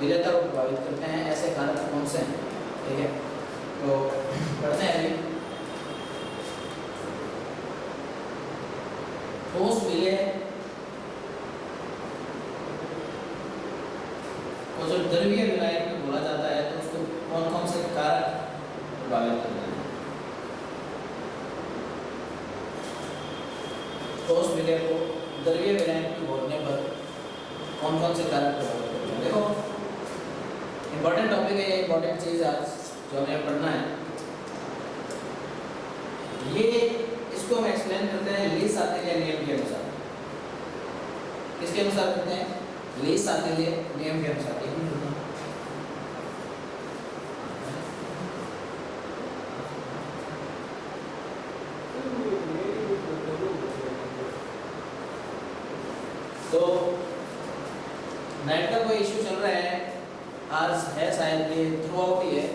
विलेयता को प्रभावित करते हैं, ऐसे कारक कौन से हैं? ठीक है, तो पढ़ते हैं अभी। ठोस विलेय को जो द्रवीय विलायक में बोला जाता है, तो उसको कौन कौन से कारक प्रभावित करते हैं? ठोस विलेय को द्रवीय विलायक में बोलने पर कौन कौन से कारक प्रभावित करते हैं? देखो, इंपॉर्टेंट टॉपिक है, इंपॉर्टेंट चीज आज जो हमें पढ़ना है, ये इसको हम एक्सप्लेन करते हैं लीस सातिल्य नियम के अनुसार। किसके अनुसार करते हैं? लीस सातिल्य नियम के अनुसार। तो नेट का कोई इशू चल रहा है आज है, शायद ये थ्रू आउट ही है,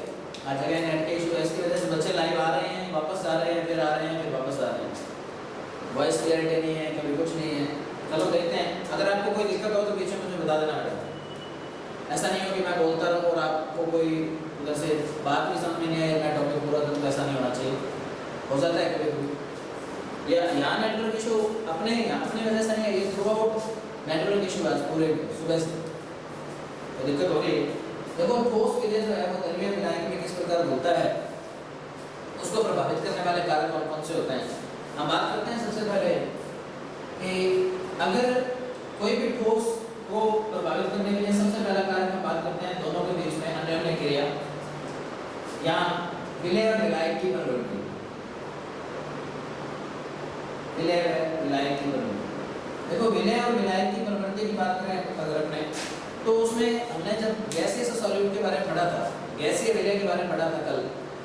हर जगह नेट के इशू है, इसकी वजह से बच्चे लाइव आ रहे हैं, वापस आ रहे हैं, फिर आ रहे हैं, फिर वापस आ रहे हैं, वॉइस क्लियरिटी नहीं है, कभी कुछ नहीं है। चलो देखते हैं, अगर आपको कोई दिक्कत हो तो पीछे मुझे बता देना मैडम। ऐसा नहीं हो कि मैं बोलता रहूँ और आपको कोई उधर से बात भी समझ में नहीं आए, मैं टॉपिक पूरा करूँ, ऐसा नहीं होना चाहिए। हो जाता है कभी कभी, या यहाँ नेटवर्क इशू अपने वजह से नहीं है, ये थ्रू आउट नेटवर्क इशू आज पूरे सुबह से तो दिक्कत हो रही है। देखो, ठोस विलेय जो है वो द्रवीय विलायक में किस प्रकार होता है, उसको प्रभावित करने वाले कारक कौन कौन से होते हैं। हम बात करते हैं सबसे पहले कि अगर कोई भी ठोस को प्रभावित करने के लिए सबसे पहला कारक हम बात करते हैं दोनों के बीच में अन्योन्य क्रिया या विलेय और विलायक की प्रवृत्ति। विलेय और विलायक की प्रवृत्ति, देखो विलेय और विलायक की प्रवृत्ति की बात करें अगर अपने, तो उसमें हमने जब गैसीय सॉल्यूट के बारे में पढ़ा था, गैसीय विलेय के बारे में पढ़ा था कल,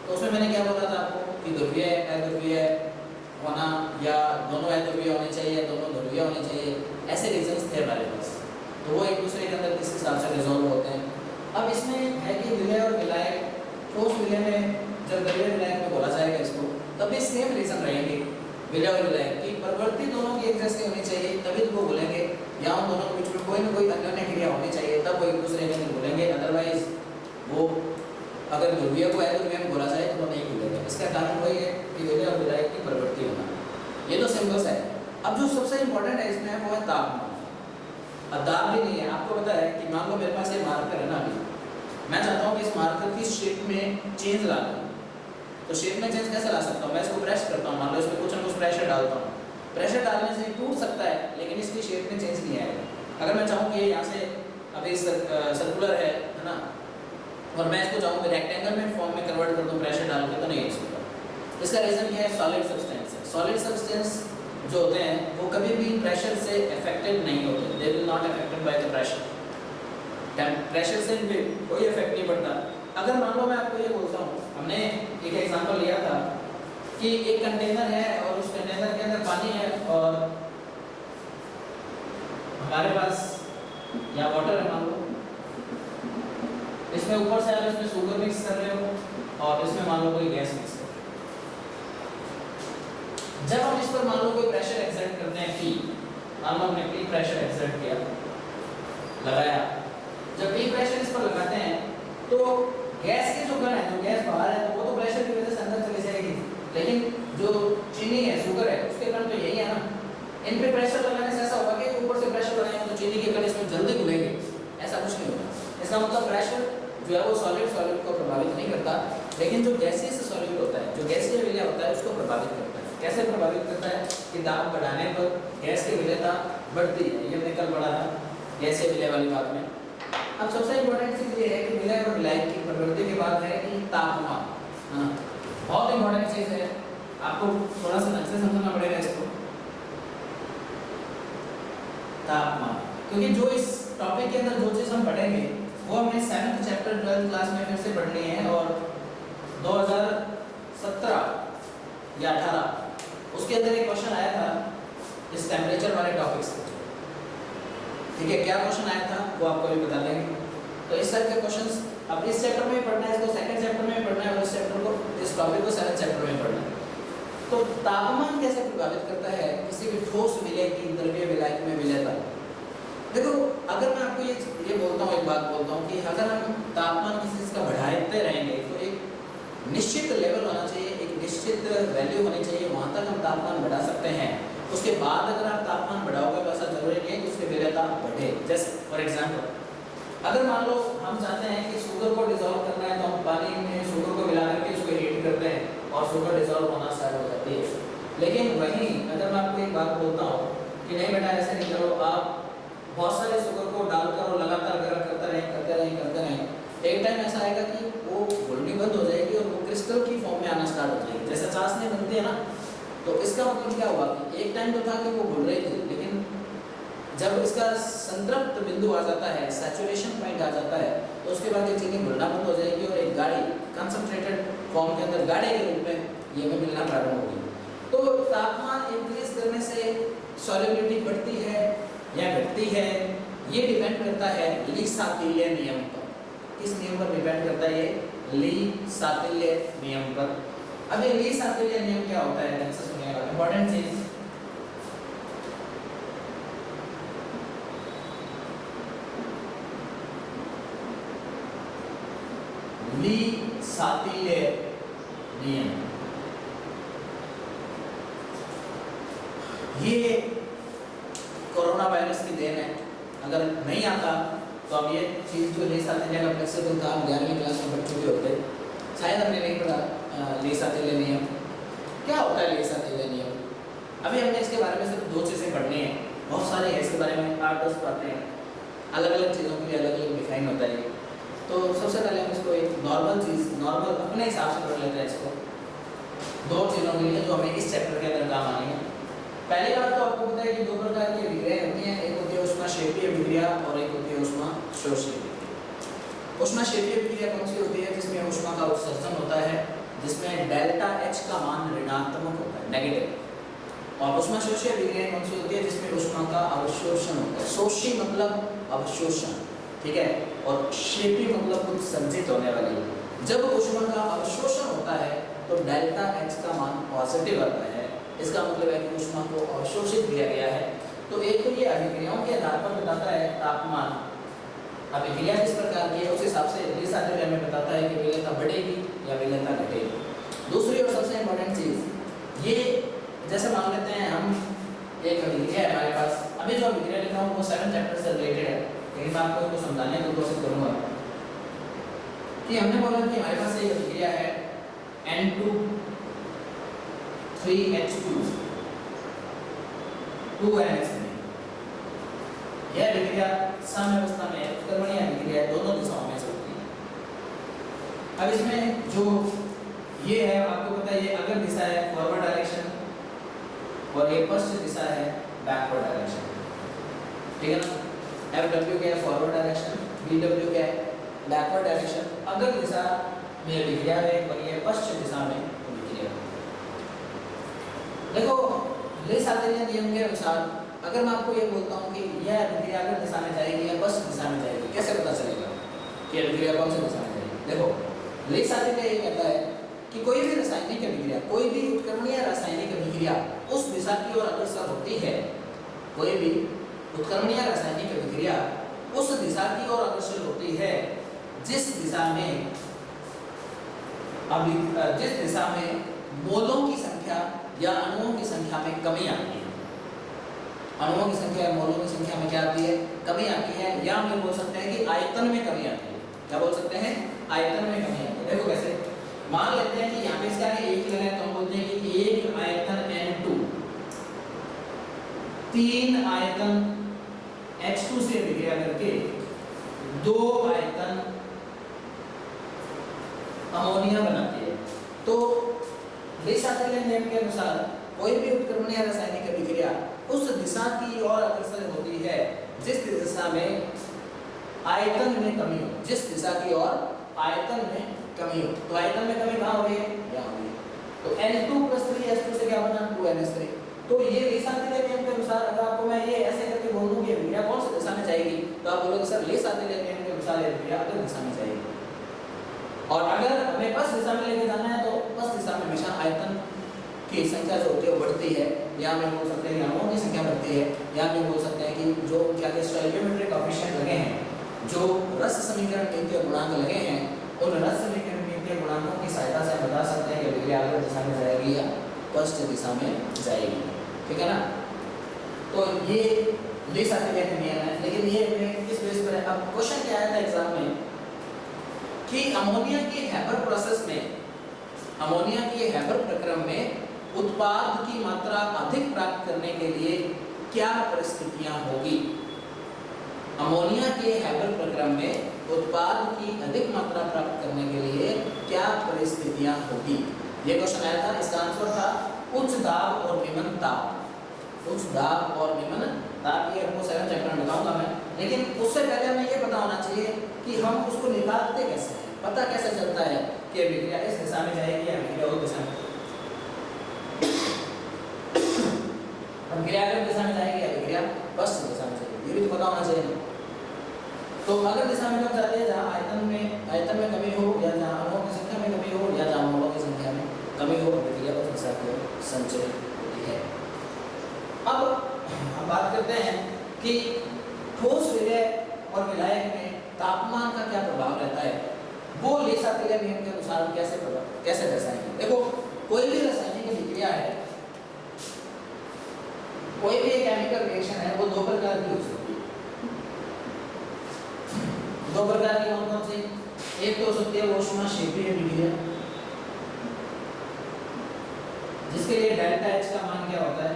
तो उसमें मैंने क्या बोला था आपको कि ध्रुवीय अध्रुवीय होना या दोनों अध्रुवीय होने चाहिए, दोनों ध्रुवीय होने चाहिए, ऐसे रीजंस थे हमारे पास, तो वो एक दूसरे के अंदर किस हिसाब से रिजॉल्व होते हैं। अब इसमें है कि विलेय और विलायक, ठोस विलेय में जब द्रवीय विलायक में बोला जाएगा इसको, तब भी सेम रीजन रहेंगे। विलेय और विलायक की प्रवृत्ति दोनों की एक जैसी होनी चाहिए, तभी तो वो बोलेंगे, या उन दोनों के बीच में कोई ना कोई अन्योन्य क्रिया होनी चाहिए, तब वो एक दूसरे के अंदर बोलेंगे। अदरवाइज वो अगर ध्रुवीय को अध्रुवीय में बोला जाए तो वो नहीं बोलेंगे। इसका कारण वही है कि विलेय और विलायक की प्रवृत्ति होना, ये तो सिंबल्स है। अब जो सबसे इंपॉर्टेंट है इसमें वो है तापमान। अब दाब भी नहीं है, आपको पता है कि मान लो मेरे पास ये मार्कर है ना, अभी मैं चाहता हूँ कि इस मार्कर की शेप में चेंज ला लूँ, तो शेप में चेंज कैसे ला सकता हूँ? मैं इसको प्रेस करता हूँ, मान लो इसमें कुछ ना कुछ प्रेशर डालता हूँ, प्रेशर डालने से टूट सकता है लेकिन इसकी शेप में चेंज नहीं आएगा। अगर मैं चाहूँ कि यहाँ से अभी सर्कुलर है ना, और मैं इसको चाहूँ कि रेक्टेंगल में फॉर्म में कन्वर्ट कर दूँ प्रेशर डाल के, तो नहीं हो सकता। इसका रीज़न क्या है? सॉलिड सब्सटेंस है। सॉलिड सब्सटेंस जो होते हैं वो कभी भी प्रेशर से अफेक्टेड नहीं होते, they will not affected by the pressure. Pressure से भी कोई इफेक्ट नहीं पड़ता। अगर मान लो मैं आपको ये बोलता हूँ, हमने एक एग्जांपल लिया था कि एक कंटेनर है और उस कंटेनर के अंदर पानी है और हमारे पास या वाटर है मान लो, इसमें ऊपर से आप इसमें शुगर मिक्स कर रहे हो और इसमें मान लो कोई गैस मिक्स कर रहे हो। जब हम इस पर मान लो कोई प्रेशर एक्सर्ट करते हैं, P, मान लो हमने P प्रेशर एक्सर्ट किया, लगाया, जब P प्रेशर इस पर लगाते हैं तो गैस के जो कण है, जो गैस बाहर है, तो वो तो प्रेशर की वजह से अंदर चली जाएगी, लेकिन जो चीनी है, शुगर है, उसके कण तो यही है ना। इन पे प्रेशर लगाने से ऐसा होगा कि ऊपर से प्रेशर लगाएंगे तो चीनी के कण इसमें जल्दी घुलेंगे, ऐसा कुछ नहीं होगा। इसका मतलब प्रेशर जो है वो सॉलिड को प्रभावित नहीं करता, लेकिन जो गैसीय से सॉलिड होता है, जो गैसीय विलेय होता है, उसको प्रभावित करता है। कैसे प्रभावित करता है कि दाब बढ़ाने पर गैस की विलेयता बढ़ती है, ये हमने कल पढ़ा था गैसीय विलेय वाली बात में। अब सबसे इम्पोर्टेंट चीज ये है कि विलेय और विलायक की प्रवृत्ति के बाद है कि तापमान, बहुत इंपॉर्टेंट चीज है, आपको थोड़ा सा ढंग से समझना पड़ेगा इसको। तापमान, क्योंकि जो इस टॉपिक के अंदर जो चीज हम पढ़ेंगे वो हमने 7th चैप्टर 12th क्लास में फिर से पढ़नी है, और 2017 या 18 उसके अंदर एक क्वेश्चन आया था इस टेम्परेचर वाले टॉपिक से। ठीक है, क्या क्वेश्चन आया था वो आपको भी बता देंगे। तो इस टाइप के क्वेश्चंस अब इस चैप्टर में पढ़ना है, इसको 2nd चैप्टर में पढ़ना है, और इस चैप्टर को, इस टॉपिक को 7th चैप्टर में पढ़ना है। तो तापमान कैसे प्रभावित करता है किसी भी ठोस विलेय की द्रवीय विलायक में विलेयता? देखो अगर मैं आपको ये बोलता हूँ, एक बात बोलता हूँ कि अगर हम तापमान किसी चीज़ का बढ़ाते रहेंगे तो एक निश्चित लेवल होना चाहिए, एक निश्चित वैल्यू होनी चाहिए, वहाँ तक हम तापमान बढ़ा सकते हैं। उसके बाद अगर आप तापमान बढ़ाओगे तो ऐसा जरूरी नहीं है कि उसकी विलेयता बढ़े। जैसे फॉर एग्जाम्पल अगर मान लो हम चाहते हैं कि शुगर को डिजोल्व करना है तो हम पानी में शुगर को मिला करके उसको हीट करते हैं और शुगर डिजोल्व होना स्टार्ट हो जाती है। लेकिन वहीं अगर मैं आपको एक बात बोलता हूँ कि नहीं बेटा ऐसे नहीं करो, आप बहुत सारे शुगर को डालकर और लगातार गर्म करते रहें, एक टाइम ऐसा आएगा कि वो घुलनी बंद हो जाएगी और वो क्रिस्टल की फॉर्म में आना स्टार्ट हो जाएगी, जैसे चाशनी बनती है ना। तो इसका मतलब क्या हुआ कि एक टाइम तो था कि वो घुल रही थी, लेकिन जब इसका संतृप्त बिंदु आ जाता है, सैचुरेशन पॉइंट आ जाता है, तो उसके बाद ये चीनी घुलना बंद हो जाएगी और एक गाढ़ी कंसंट्रेटेड फॉर्म के अंदर गाढ़े के रूप में ये हमें मिलना प्रारंभ होगी। तो तापमान इंक्रीज करने से सॉल्युबिलिटी बढ़ती है या घटती है, ये डिपेंड करता है ली-सातिल्य नियम पर। किस नियम पर डिपेंड करता है? ये ली-सातिल्य नियम पर। अब ये ली-सातिल्य नियम क्या होता है, ध्यान से सुनिएगा, इंपॉर्टेंट चीज। ली-सातिल्य नियम ये कोरोना वायरस की देन है। अगर नहीं आता तो अब ये चीज़ जो ली-सातिल्य का फ्लेक्सिबल था, 11वीं क्लास में बच्चों के होते शायद हमने नहीं पढ़ा ली-सातिल्य नियम क्या होता है। ली-सातिल्य नियम अभी हमने इसके बारे में सिर्फ 2 चीज़ें पढ़नी है, बहुत सारे हैं इसके बारे में, 8-10 बातें हैं, अलग अलग चीज़ों के लिए अलग अलग डिफाइन होता है। तो सबसे पहले हम इसको एक नॉर्मल चीज़, नॉर्मल अपने हिसाब से पढ़ लेते हैं इसको, 2 चीज़ों के लिए जो हमें इस चैप्टर के अंदर काम आनी है। पहली बात तो आपको पता है कि 2 प्रकार की अभिक्रियाएं होती हैं, एक होती है ऊष्माक्षेपीय अभिक्रिया और एक होती है ऊष्माशोषी अभिक्रिया। ऊष्माक्षेपीय अभिक्रिया कौन सी होती है? जिसमें ऊष्मा का उत्सर्जन होता है, जिसमें डेल्टा H का मान ऋणात्मक होता है, नेगेटिव। और ऊष्माशोषी अभिक्रिया कौन सी होती है? जिसमें ऊष्मा का अवशोषण होता है। शोषी मतलब अवशोषण, ठीक है, और क्षेपी मतलब उत्सर्जित होने वाली। जब ऊष्मा का अवशोषण होता है तो डेल्टा H का मान पॉजिटिव आता है, इसका मतलब है कि ऊष्मा को अवशोषित किया गया है। तो एक तो ये अभिक्रियाओं के आधार पर बताता है तापमान, अभिक्रिया किस प्रकार की है उस हिसाब से ली-सातिल्य हमें बताता है कि विलेयता बढ़ेगी या विलेयता घटेगी। दूसरी और सबसे इम्पोर्टेंट चीज़ ये, जैसे मान लेते हैं हम एक अभिक्रिया है हमारे पास, अभी जो अभिक्रिया लिखा हूँ वो 7 चैप्टर से रिलेटेड है, लेकिन मैं आपको इसको समझाने की कोशिश करूँगा कि हमने बोला कि हमारे पास एक अभिक्रिया है N2 3H2 2NH3। यह अभिक्रिया साम्यावस्था में उत्क्रमणीय अभिक्रिया दोनों दिशाओं में चलती है। अब इसमें जो ये है आपको पता है, ये अगर दिशा है फॉरवर्ड डायरेक्शन और ये पश्चिम दिशा है बैकवर्ड डायरेक्शन, ठीक है ना। FW क्या है? Forward direction. BW क्या है? Backward direction. अगर दिशा में अभिक्रिया है और ये पश्चिम दिशा में अभिक्रिया। देखो ली-सातिल्य नियम के अनुसार अगर मैं आपको ये बोलता हूँ कि यह अभिक्रिया अगर दिशा में जाएगी या पश्चिम दिशा में जाएगी, कैसे पता चलेगा कि अभिक्रिया कौन सी दिशा में जाएगी? देखो ली-सातिल्य ये कहता है कि कोई भी रासायनिक अभिक्रिया, कोई भी उत्क्रमणीय रासायनिक अभिक्रिया उस दिशा की ओर अग्रसर होती है, कोई भी उत्क्रमणीय रासायनिक अभिक्रिया उस दिशा की ओर अग्रसर होती है जिस दिशा में मोलों की संख्या या अणुओं की संख्या में कमी आती है। अणुओं की संख्या या मोलों की संख्या में क्या आती है? कमी आती है। या हम बोल सकते हैं कि आयतन में कमी आती है। क्या बोल सकते हैं? आयतन में कमी आती है। देखो कैसे, मान लेते हैं कि यहाँ पे इसका एक ले रहे हैं तो हम बोलते हैं कि एक आयतन N2 3 आयतन H2 से अभिक्रिया करके 2 आयतन अमोनिया बनाती है। तो ली-सातिल्य नियम के अनुसार कोई भी उत्क्रमणीय रासायनिक अभिक्रिया उस दिशा की ओर अग्रसर होती है जिस दिशा में आयतन में कमी हो, जिस दिशा की ओर आयतन में कमी हो। तो आयतन में कमी कहाँ हो रही है? यहाँ हो रही है। तो N2 + 3H2 से क्या बना? 2NH3। तो ये ली-सातिल्य नियम के अनुसार अगर आपको मैं ये ऐसे करके बोल दूं कि अभिक्रिया कौन सी दिशा में जाएगी, तो आप बोलोगे सर ली-सातिल्य नियम के अनुसार अभिक्रिया अगर दिशा में जाएगी। और अगर हमें पश्चिम दिशा में लेके जाना है तो पश्चिम दिशा में हमेशा आयतन कि संख्या जो होती है वो बढ़ती है, या हम बोल सकते हैं कि अणुओं की संख्या बढ़ती है, या हम बोल सकते हैं कि जो क्या स्टोइकियोमेट्रिक कोएफिशिएंट लगे हैं, जो रस समीकरण मीतीय गुणांक लगे हैं, उन रस समीकरण मीतीय गुणांकों की सहायता से हम बता सकते हैं कि अभिक्रिया आवर्त दिशा में जाएगी या पश्च दिशा में जाएगी। ठीक है ना? तो ये लीस आर्टिकल का नियम है, लेकिन ये किस बेस पर है? अब क्वेश्चन क्या आया था एग्जाम में कि अमोनिया की हैबर प्रोसेस में, अमोनिया की हैबर प्रक्रम में उत्पाद की मात्रा अधिक प्राप्त करने के लिए क्या परिस्थितियां होगी? अमोनिया के हैबर प्रक्रम में उत्पाद की अधिक मात्रा प्राप्त करने के लिए क्या परिस्थितियां होगी? ये क्वेश्चन आया था। इसका आंसर था उच्च दाब और निम्न ताप। उच्च दाब और निम्न ताप, ये आपको 7 चैप्टर में बताऊंगा मैं, लेकिन उससे पहले हमें ये पता होना चाहिए कि हम उसको निकालते कैसे हैं, पता कैसे चलता है कि अभिक्रिया इस दिशा में जाएगी या अभिक्रिया उस दिशा में, अभिक्रिया अगर दिशा में जाएगी या अभिक्रिया पश्चिम दिशा में जाएगी, ये भी तो पता होना चाहिए। तो अगर दिशा में कब जाती है? जहाँ आयतन में कमी हो, या जहाँ अणुओं की संख्या में कमी हो, या जहाँ मोलों की संख्या में कमी हो, अभिक्रिया उस दिशा की ओर संचरित होती है। अब हम बात करते हैं कि ठोस विलय और विलायक में तापमान का क्या प्रभाव रहता है, वो लीस-आर्टिगल नियम के अनुसार हम कैसे दर्शाएंगे। देखो, कोई भी रासायनिक अभिक्रिया है, कोई भी केमिकल रिएक्शन है, वो दो प्रकार की हो सकती है। दो प्रकार की कौन कौन सी? एक तो हो सकती है ऊष्माक्षेपीय अभिक्रिया, जिसके लिए डेल्टा एच का मान क्या होता है?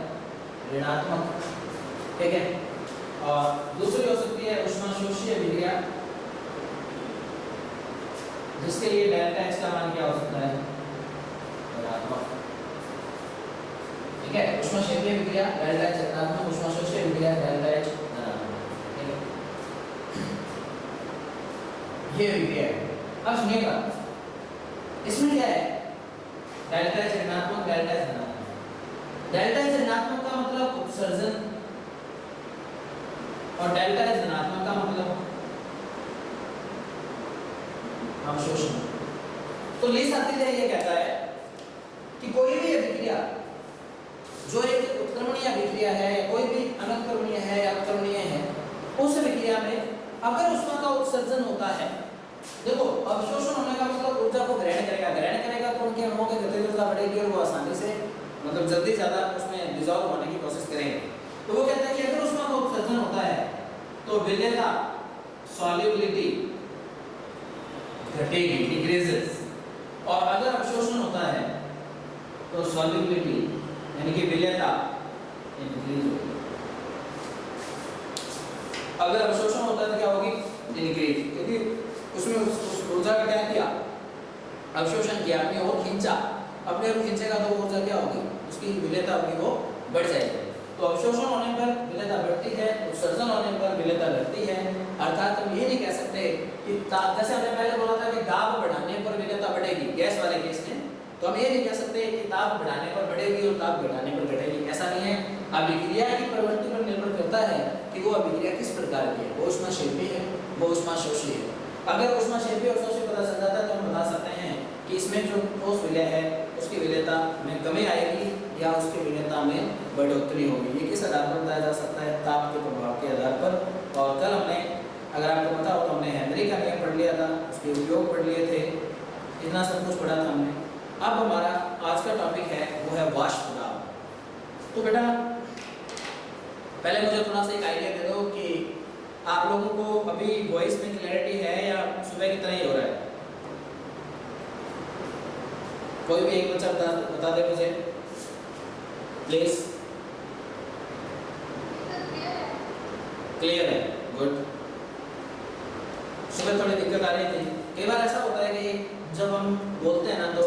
ऋणात्मक। ठीक है। और दूसरी हो सकती है ऊष्माशोषीय अभिक्रिया, जिसके लिए डेल्टा एच का मान क्या हो सकता है? ऋणात्मक। ठीक है। ऊष्माक्षेपीय अभिक्रिया डेल्टा एच ऋणात्मक, ऊष्माशोषीय अभिक्रिया डेल्टा एच धनात्मक। ठीक है, ये अभिक्रिया है। अब सुनिएगा, इसमें क्या है? डेल्टा एच ऋणात्मक, डेल्टा एच धनात्मक। डेल्टा एच ऋणात्मक का मतलब उत्सर्जन, और डेल्टा एच धनात्मक का मतलब अवशोषण। तो लीस-आर्टिगल ये कहता है कि कोई भी अभिक्रिया जो एक उत्क्रमणीय अभिक्रिया है, या कोई भी अनुत्क्रमणीय है या उत्क्रमणीय है, उस अभिक्रिया में अगर ऊष्मा का उत्सर्जन होता है, देखो अवशोषण होने का मतलब ऊर्जा को ग्रहण करेगा तो उनके अणुओं की गतिशीलता बढ़ेगी और वो आसानी से, मतलब जल्दी ज्यादा उसमें डिसॉल्व होने की कोशिश करेंगे। तो वो कहते हैं कि अगर ऊष्मा का उत्सर्जन होता है तो विलेयता, सॉल्युबिलिटी घटेगी, डिक्रीजेस, और अगर अवशोषण होता है तो सॉल्युबिलिटी यानी कि विलेयता इंक्रीज होगी। अगर अवशोषण होता है तो क्या होगी? इंक्रीज, क्योंकि उसमें उस ऊर्जा का क्या किया? अवशोषण किया, अपनी ओर खींचा, अपने ओर खींचेगा तो ऊर्जा क्या होगी? उसकी विलेयता होगी, वो बढ़ जाएगी। तो अवशोषण होने पर विलेयता बढ़ती है, उत्सर्जन होने पर विलेयता घटती है। अर्थात हम ये नहीं कह सकते कि जैसे हमने पहले बोला था कि दाब बढ़ाने पर विलेयता बढ़ेगी गैस वाले केस में, तो हम ये नहीं कह सकते कि ताप बढ़ाने पर बढ़ेगी और ताप घटाने पर घटेगी, ऐसा नहीं है। अभिक्रिया की प्रवृत्ति पर निर्भर करता है कि वो अभिक्रिया किस प्रकार की है, वो ऊष्माक्षेपी है, वो ऊष्माशोषी है। अगर ऊष्माक्षेपी और शोषी पता चल जाता है तो हम बता सकते हैं कि इसमें जो ठोस विलय है उसकी विलेयता में कमी आएगी या उसकी विलेयता में बढ़ोतरी होगी। ये किस आधार पर बताया जा सकता है? ताप के प्रभाव के आधार पर। और कल हमने, अगर आपको पता हो तो हमने हेनरी का नियम पढ़ लिया था, उसके उपयोग पढ़ लिए थे, इतना सब कुछ पढ़ा था हमने। अब हमारा आज का टॉपिक है वो है वाष्प दाब। तो बेटा पहले मुझे थोड़ा सा एक आइडिया दे दो कि आप लोगों को अभी वॉइस में क्लैरिटी है या सुबह की तरह ही हो रहा है? कोई भी एक बच्चा बता दे मुझे प्लीज। क्लियर है, गुड। सुबह थोड़ी दिक्कत आ रही थी। कई बार ऐसा होता है कि जब हम बोलते हैं ना, तो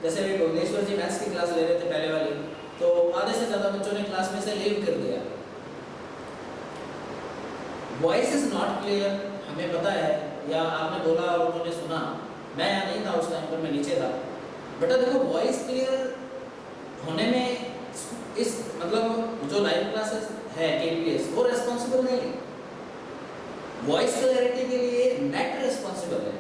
जैसे अभी भुवनेश्वर जी मैथ्स की क्लास ले रहे थे पहले वाली, तो आधे से ज़्यादा बच्चों ने क्लास में से लीव कर दिया। वॉइस इज नॉट क्लियर, हमें पता है, या आपने बोला और उन्होंने सुना, मैं यहाँ नहीं था उस टाइम पर, मैं नीचे था। बेटा देखो, वॉइस क्लियर होने में इस मतलब जो लाइव क्लासेस है केपीएस, वो रेस्पॉन्सिबल नहीं है। वॉइस क्लैरिटी के लिए नेट रेस्पॉन्सिबल है।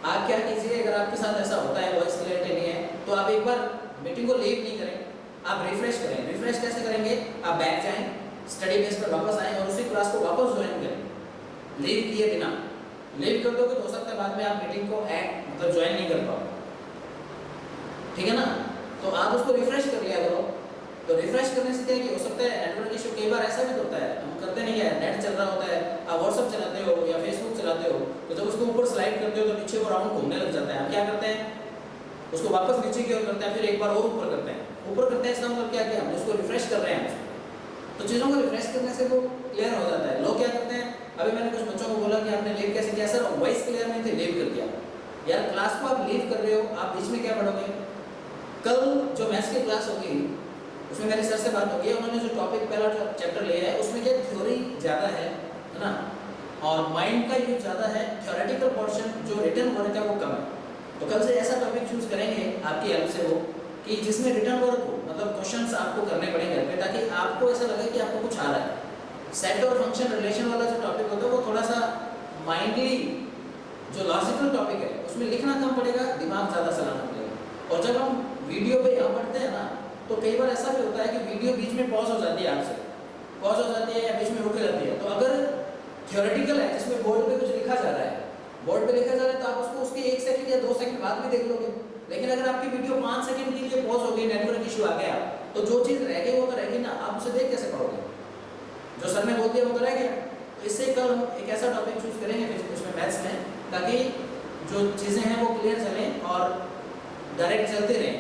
आप क्या कीजिए, अगर आपके साथ ऐसा होता है वॉइस क्लैरिटी नहीं है, तो आप एक बार मीटिंग को लीव नहीं करें, आप रिफ्रेश करें। रिफ्रेश कैसे करेंगे? आप बैक जाएं, स्टडी बेस पर वापस आएं और उसी क्लास को वापस ज्वाइन करें, लीव किए बिना। लीव कर दोगे तो हो सकता है बाद में आप मीटिंग को मतलब ज्वाइन नहीं कर पाओ, ठीक है ना? तो आप उसको रिफ्रेश कर लिया करो। तो रिफ्रेश करने से क्या है कि हो सकता है नेटवर्क इशू कई बार ऐसा भी होता है, हम करते नहीं है, नेट चल रहा होता है, आप व्हाट्सएप चलाते हो या फेसबुक चलाते हो, तो जब उसको ऊपर स्लाइड करते हो तो नीचे वो राउंड घूमने लग जाता है। हम क्या करते हैं, उसको वापस नीचे की ओर करते हैं, फिर एक बार और ऊपर करते हैं। ऊपर करते हैं इसका मतलब क्या किया, हम उसको रिफ्रेश कर रहे हैं। तो चीज़ों को रिफ्रेश करने से वो क्लियर हो जाता है। लोग क्या करते हैं, अभी मैंने कुछ बच्चों को बोला कि आपने लीव कैसे किया? सर वॉइस क्लियर नहीं थी, लीव कर दिया। यार क्लास को आप लीव कर रहे हो, आप बीच में क्या पढ़ोगे? कल जो मैथ्स की क्लास होगी उसमें मेरे सर से बात होगी, उन्होंने जो टॉपिक पहला चैप्टर लिया है उसमें क्या थ्योरी ज़्यादा है ना, और माइंड का यूज ज़्यादा है, थ्योरेटिकल पोर्शन जो रिटन वर्क है वो कम है। तो कल से ऐसा टॉपिक चूज करेंगे आपकी हेल्प से वो कि जिसमें रिटन वर्क हो, मतलब क्वेश्चंस आपको करने पड़ेंगे घर पे, ताकि आपको ऐसा लगे कि आपको कुछ आ रहा है। सेट और फंक्शन रिलेशन वाला जो टॉपिक होता है वो थोड़ा सा माइंडली, जो लॉजिकल टॉपिक है उसमें लिखना कम पड़ेगा, दिमाग ज़्यादा चलाना पड़ेगा। और जब हम वीडियो पे यहाँ पढ़ते हैं ना, तो कई बार ऐसा भी होता है कि वीडियो बीच में पॉज हो जाती है, आपसे पॉज हो जाती है या बीच में रुक जाती है। तो अगर थ्योरेटिकल है जिसमें बोर्ड पे कुछ लिखा जा रहा है, बोर्ड पे लिखा जा रहा है, तो आप उसको उसके 1 सेकंड या 2 सेकंड बाद भी देख लोगे। लेकिन अगर आपकी वीडियो 5 सेकंड के लिए पॉज हो गई, नेटवर्क इशू आ गया, तो जो चीज़ रह गई वो तो रह गई ना, आप उसे देख कैसे पाओगे? जो सर ने बोल दिया वो तो रह गया। तो इससे कल हम एक ऐसा टॉपिक चूज करेंगे उसमें मैथ्स में, ताकि जो चीज़ें हैं वो क्लियर चलें और डायरेक्ट चलते रहें।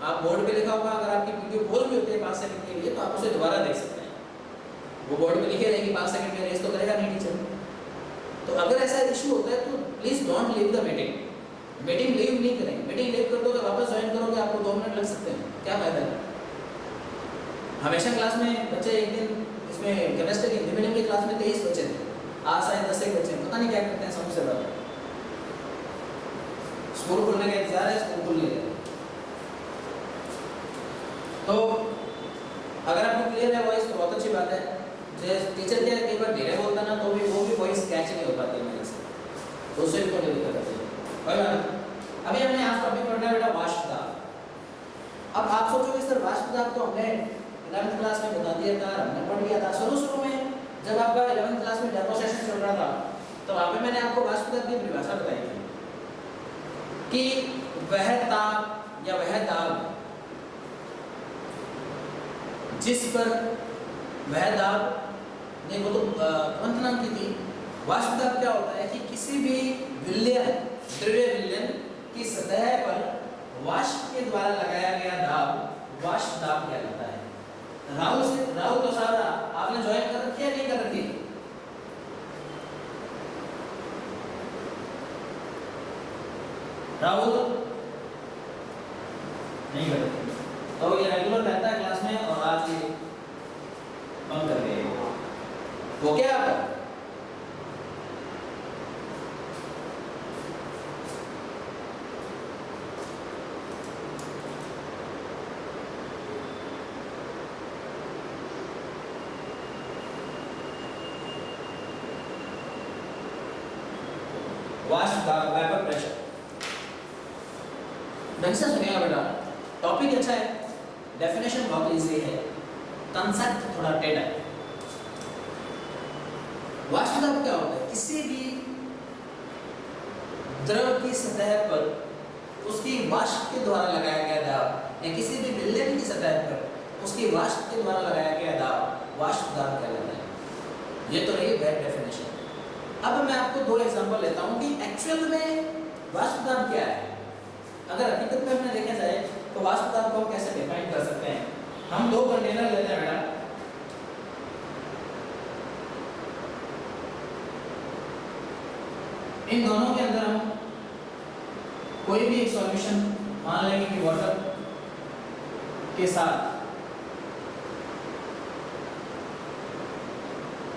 आप बोर्ड पे लिखा होगा, अगर आपकी वीडियो पॉज भी होती है 5 सेकंड के लिए, तो आप उसे दोबारा देख सकते हैं। वो बोर्ड पे लिखे रहेगी 5 सेकंड में रेस तो करेगा नहीं टीचर। तो अगर ऐसा इशू होता है तो please don't leave the meeting. Meeting leave नहीं करें। मीटिंग लीव कर दोगे, वापस ज्वाइन करोगे, आपको 2 मिनट लग सकते हैं, क्या फायदा है? हमेशा क्लास में बच्चे, एक दिन इसमें केमिस्ट्री की हिंदी मीडियम की क्लास में 23 बच्चे थे, आज शायद 10 एक बच्चे, पता नहीं क्या करते हैं समझ से बात। स्कूल खुलने का इंतजार है, स्कूल खुल नहीं रहे। तो अगर आपको क्लियर है वॉइस तो बहुत अच्छी बात है। जैसे टीचर क्या कई बार धीरे बोलता ना, तो भी वो भी वॉइस कैच नहीं हो पाती मेरे से, तो उससे भी थोड़ी दिक्कत आती है। कोई बात नहीं। अभी हमने आज टॉपिक पढ़ना है बेटा वाष्पदाब। अब आप सोचोगे सर वाष्पदाब तो हमने 11th क्लास में बता दिया था, हमने पढ़ लिया था। शुरू में जब आपका 11th क्लास में डेमो सेशन चल रहा था, तो वहाँ पे मैंने आपको वाष्पदाब की परिभाषा बताई थी कि वह ताप या वह दाब जिस पर, वह दाब नहीं, वो तो अंत नाम की थी। वाष्पदाब क्या होता है कि किसी भी विलयन, द्रव्य विलयन की सतह पर वाष्प के द्वारा लगाया गया दाब वाष्पदाब कहलाता है। राहुल तो सारा आपने ज्वाइन कर रखी है, नहीं कर रखी? राहुल नहीं कर रखी, तो ये रेगुलर रहता है क्लास में और आज ये बंद कर गए। वो क्या आपका? वाष्पदाब, वेपर प्रेशर। ढंग से सुनिएगा बेटा, टॉपिक अच्छा है, डेफिनेशन बहुत इजी है, कंसेप्ट थोड़ा टेढ़ा है। वाष्पदाब क्या होता है? किसी भी द्रव की सतह पर उसकी वाष्प के द्वारा लगाया गया दाब, या किसी भी विलयन की सतह पर उसकी वाष्प के द्वारा लगाया गया दाब वाष्पदाब कहलाता है। ये तो रही वेट डेफिनेशन। अब मैं आपको 2 एग्जांपल लेता हूं कि एक्चुअल में वाष्पदाब क्या है। अगर हकीकत में हमने देखा जाए तो वाष्पदाब को हम कैसे डिफाइन कर सकते हैं? हम 2 कंटेनर लेते हैं बेटा, इन दोनों के अंदर हम कोई भी एक सॉल्यूशन मान लेंगे कि वाटर के साथ,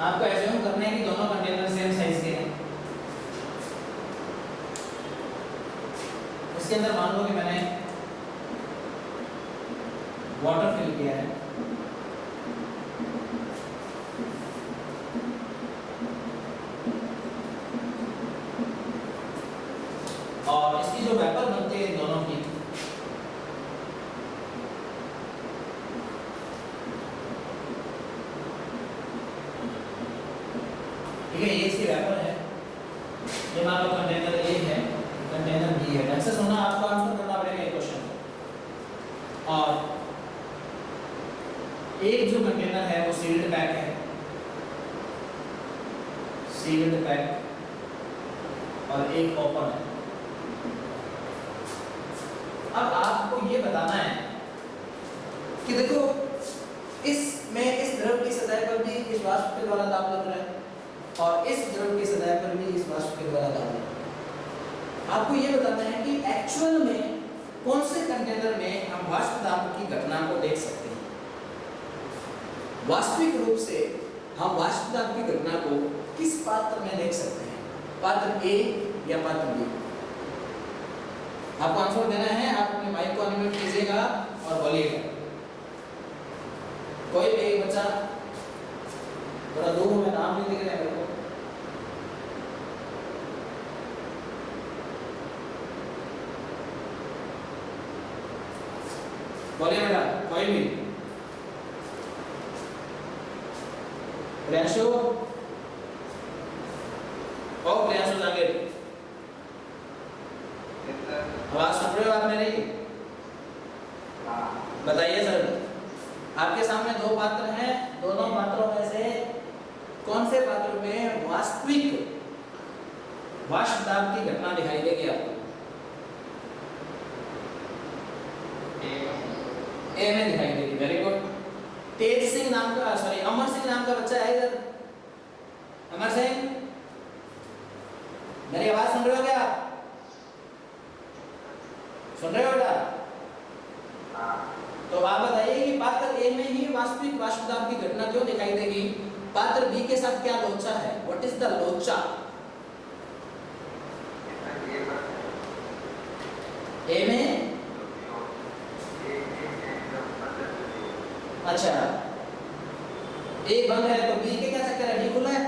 आपको एज्यूम करना है कि दोनों कंटेनर सेम साइज के हैं। इसके अंदर मान लो कि मैंने वाटर फिल किया है, और इसकी जो वेपर बनती है दोनों की, कंटेनर ए है, कंटेनर बी है। ढंग से सुनना, आपको आंसर करना पड़ेगा ये क्वेश्चन। और एक जो कंटेनर है वो सील्ड पैक है, सील्ड पैक, और एक ओपन है। अब आपको ये बताना है कि देखो इसमें इस द्रव की सतह पर भी इस वाष्प के द्वारा दाब लग रहा है और इस द्रव की सतह पर भी इस वाष्प के द्वारा दाब लग रहा है। आपको ये बताना है कि एक्चुअल में कौन से कंटेनर में हम वाष्प दाब की घटना को देख सकते हैं। वास्तविक रूप से हम वाष्प दाब की घटना को किस पात्र में देख सकते हैं, पात्र ए या पात्र बी? आपको आंसर देना है। आप अपने माइक को अनम्यूट कीजिएगा और बोलिएगा। कोई भी एक बच्चा, थोड़ा दूर में नाम नहीं दिख रहा है मेरे को। बोलिए बेटा, कोई भी। प्रियांशु, ओ प्रियांशु जागीर, आवाज सुन रहे हो आप मेरी? बताइए सर, आपके सामने दो पात्र हैं, दोनों पात्रों में से कौन से पात्र में वास्तविक वाष्प दाब की घटना दिखाई देगी आपको? ए में दिखाई देगी। Very good. तेज सिंह नाम का, सॉरी अमर सिंह नाम का बच्चा है इधर। अमर सिंह, मेरी आवाज सुन रहे हो क्या? सुन रहे हो बेटा? तो आप बताइए कि पात्र ए में ही वास्तविक वाष्प दाब की घटना क्यों दिखाई देगी, पात्र बी के साथ क्या लोचा है? व्हाट इज द लोचा? ए में अच्छा, ए बंद है तो बी के क्या चक्कर है? बी खुला है।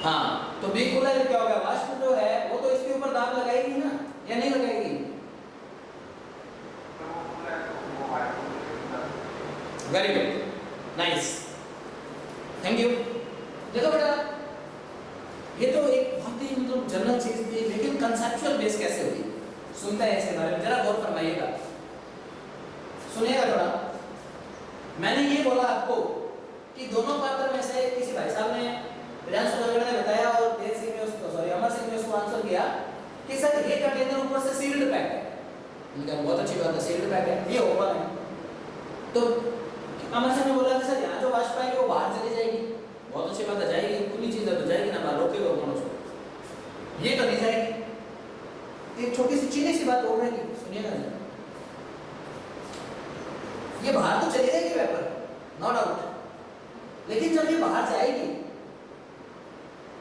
हाँ, तो बी खुला है तो क्या होगा? वाष्प जो है वो तो इसके ऊपर दाब लगाएगी ना, या नहीं लगाएगी? Very good, nice, thank you. देखो बेटा, ये तो एक बहुत ही मतलब जनरल चीज थी, लेकिन कंसेप्चुअल बेस कैसे हुई? सुनते हैं इसके बारे में, जरा गौर फरमाइएगा, सुनिएगा थोड़ा। मैंने ये बोला आपको कि दोनों पात्र में से किसी भाई साहब ने, प्रियांशु जागीर ने बताया और तेज सिंह ने उसको, सॉरी अमर सिंह ने उसको आंसर किया कि सर ये कंटेनर ऊपर से सील्ड पैक है। मैंने कहा बहुत अच्छी बात है, सील्ड पैक है, ये ओपन है। तो अमर सिंह ने बोला कि सर यहाँ जो वाष्प आएगी वो बाहर चली जाएगी। बहुत अच्छी बात है, जाएगी, खुली चीज है तो जाएगी ना, बाहर रोकेगा कौन उसको? ये तो नहीं जाएगी। एक छोटी सी चीनी सी बात बोल रही थी, सुनिए ना, ये बाहर तो चली जाएगी वेपर, नो डाउट, लेकिन जब ये बाहर जाएगी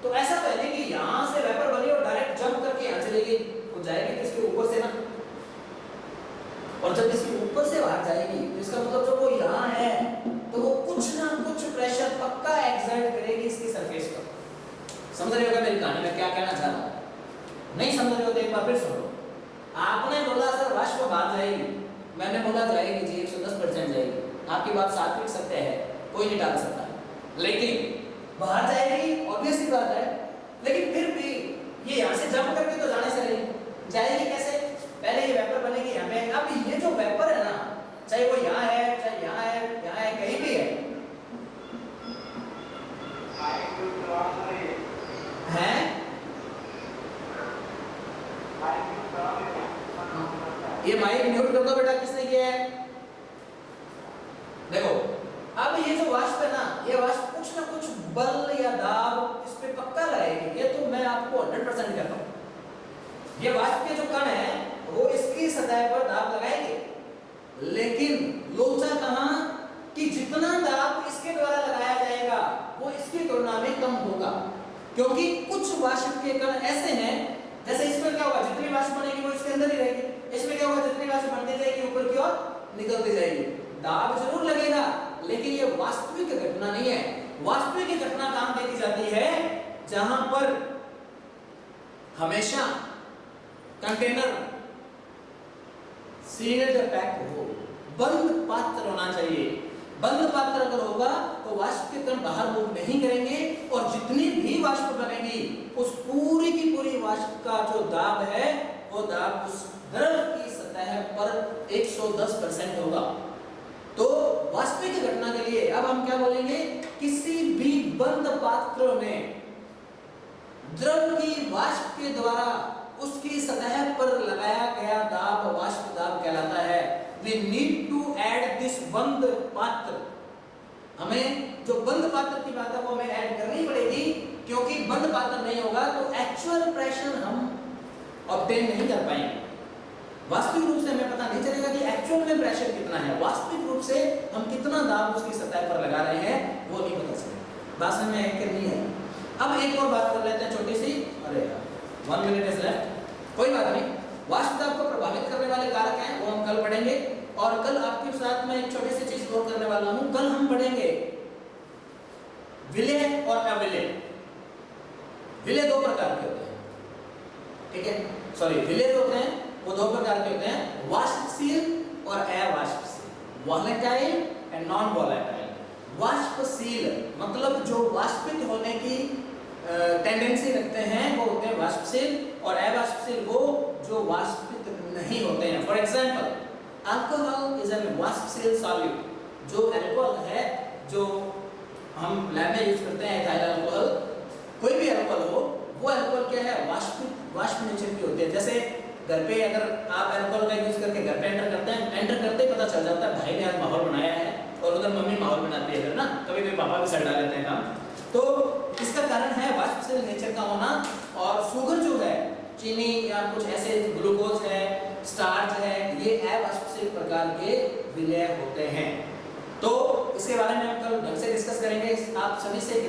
तो ऐसा पहले कि यहां से वेपर बनी और डायरेक्ट जंप करके यहां चलेगी, वो जाएगी तो इसके ऊपर से ना, और जब इसके ऊपर से बाहर जाएगी तो इसका मतलब जब वो यहाँ है तो वो कुछ ना कुछ प्रेशर पक्का एक्सर्ट करेगी इसकी सरफेस पर। समझ रहे हो मेरी कहानी में क्या कहना चाह रहा हूं? नहीं समझ रहे हो तो एक बार फिर सुनो। आपने बोला सर वाष्प बाहर जाएगी, मैंने बोला जाएगी जी, 110% जाएगी। आपकी बात सात्विक सत्य है, कोई नहीं टाल सकता, लेकिन बाहर जाएगी, ऑब्वियस सी बात है, लेकिन फिर भी ये यहाँ से जंप करके तो जाने से नहीं जाएगी। कैसे? पहले ये वेपर बनेगी यहाँ पे। अब ये जो वेपर है ना, चाहे वो यहाँ है, चाहे यहाँ है, यहाँ है, कहीं भी है, हैं? ये माइक म्यूट कर दो बेटा, किसने किया है? देखो, अब ये जो वाष्प है ना, ये वाष्प कुछ ना कुछ बल या दाब इस पे पक्का लगाएगी, ये तो मैं आपको 100% कहता हूँ। ये वाष्प के जो कण है वो इसकी सतह पर दाब लगाएंगे, लेकिन लोचा कहाँ कि जितना दाब इसके द्वारा लगाया जाएगा वो इसकी तुलना में कम होगा, क्योंकि कुछ वाष्प के कण ऐसे हैं, जैसे इसमें क्या होगा, जितनी वाष्प बनेगी वो इसके अंदर ही रहेगी, इसमें क्या होगा, जितनी वाष्प बढ़ती जाएगी ऊपर की ओर निकलती जाएगी, दाब जरूर लगेगा, लेकिन ये वास्तविक घटना नहीं है। वास्तविक घटना कहां देखी जाती है? जहां पर हमेशा कंटेनर सील्ड पैक हो, बंद पात्र होना चाहिए। बंद पात्र अगर होगा तो वाष्प के कण बाहर मूव नहीं करेंगे और जितनी भी वाष्प बनेगी उस पूरी की पूरी वाष्प का जो दाब है वो दाब उस द्रव की सतह पर 110% होगा। तो वास्तविक घटना के लिए अब हम क्या बोलेंगे, किसी भी बंद पात्र में द्रव की वाष्प के द्वारा उसकी सतह पर लगाया गया दाब वाष्प दाब कहलाता है। We need to add this बंद पात्र, हमें जो बंद पात्र की बात है वो हमें ऐड करनी पड़ेगी, क्योंकि बंद पात्र नहीं होगा तो एक्चुअल प्रेशर हम ऑब्टेन नहीं कर पाएंगे। वास्तविक रूप से हमें पता नहीं चलेगा कि एक्चुअल में प्रेशर कितना है, वास्तविक रूप से हम कितना दाब उसकी सतह पर लगा रहे हैं वो नहीं पता चलेगा। बात समझ में करनी है। अब एक और बात कर लेते हैं छोटी सी, अरे 1 मिनट इज लेफ्ट, कोई बात नहीं। वाष्प दाब को प्रभावित करने वाले कारक हैं वो हम कल पढ़ेंगे, और कल आपके साथ में एक छोटी सी चीज और करने वाला हूं। कल हम पढ़ेंगे विलेय और अविलेय। विलेय दो प्रकार के होते हैं, ठीक है, सॉरी विलेय होते हैं वो दो प्रकार के होते हैं, वाष्पशील और अवाष्पशील, वोलेटाइल एंड नॉन वोलेटाइल। वाष्पशील मतलब जो वाष्पित होने की टेंडेंसी रखते हैं वो होते हैं वाष्पशील, और अवाष्पशील वो जो वाष्पित नहीं होते हैं। For example alcohol is an वाष्पशील सॉल्यूट, जो अल्कोहल है जो हम लैब में यूज करते हैं एथाइल अल्कोहल, कोई भी अल्कोहल हो वो अल्कोहल क्या है, वाष्प नेचर की होती है। जैसे घर पे अगर आप अल्कोहल का यूज करके घर पे एंटर करते हैं, एंटर करते ही पता चल जाता है भाई ने आज माहौल बनाया है, और उधर मम्मी माहौल बनाती है ना, कभी कभी पापा भी सर डाल लेते हैं काम। तो इसका कारण है वाष्पशील नेचर का होना। और शुगर जो है, चीनी या कुछ ऐसे ग्लूकोज है, स्टार्च है, ये अवाष्पशील प्रकार के विलेय होते हैं। तो इसके बारे में हम कल ढंग से डिस्कस करेंगे। आप सभी से